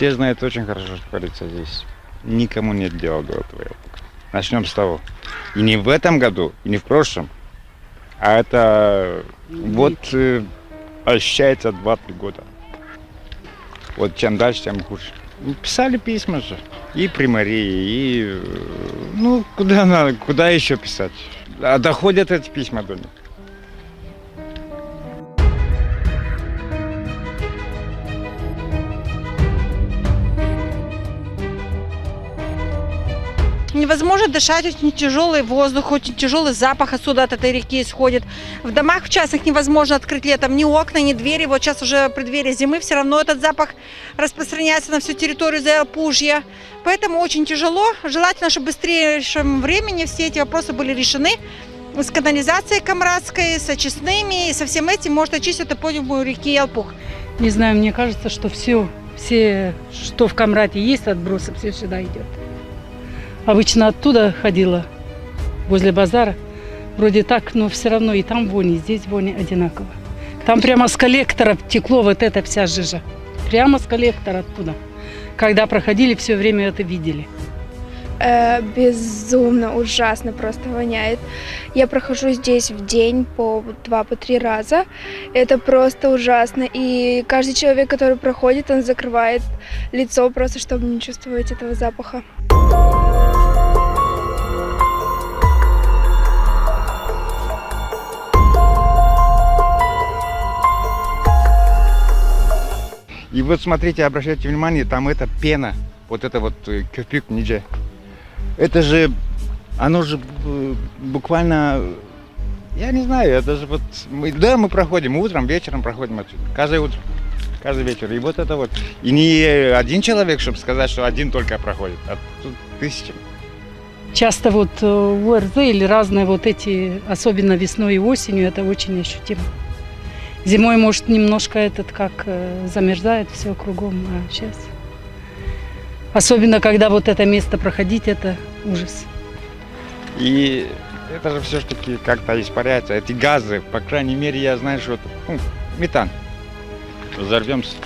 Все знают очень хорошо, что творится здесь. Никому нет дела до этого. Начнем с того. И не в этом году, и не в прошлом. А это вот ощущается 2-3 года. Вот чем дальше, тем хуже. Писали письма же. И при мэрии, и... Ну, куда надо, куда еще писать? А доходят эти письма до них. Невозможно дышать, очень тяжелый воздух, очень тяжелый запах отсюда, от этой реки исходит. В домах в частных невозможно открыть летом ни окна, ни двери. Вот сейчас уже в преддверии зимы все равно этот запах распространяется на всю территорию Заялпужья. Поэтому очень тяжело. Желательно, чтобы в быстрейшем времени все эти вопросы были решены. С канализацией Камрадской, с очистными, и со всем этим может очистить эподиум реки Ялпух. Не знаю, мне кажется, что все, что в Камрате есть, отбросы, все сюда идет. Обычно оттуда ходила, возле базара. Вроде так, но все равно и там вони, и здесь вони одинаково. Там прямо с коллектора текло вот эта вся жижа. Прямо с коллектора оттуда. Когда проходили, все время это видели. Безумно, ужасно просто воняет. Я прохожу здесь в день по 2-3 раза. Это просто ужасно. И каждый человек, который проходит, он закрывает лицо просто, чтобы не чувствовать этого запаха. И вот смотрите, обращайте внимание, там эта пена, вот это вот кирпик ниже. Это же, оно же буквально, я не знаю, это же вот, мы проходим утром, вечером проходим отсюда, каждое утро, каждый вечер. И вот это вот, и не один человек, чтобы сказать, что один только проходит, а тут тысячи. Часто вот в ОРЗ или разные вот эти, особенно весной и осенью, это очень ощутимо. Зимой, может, немножко замерзает все кругом, а сейчас... Особенно, когда вот это место проходить, это ужас. И это же все-таки как-то испаряется. Эти газы, по крайней мере, я знаю, что метан. Взорвемся.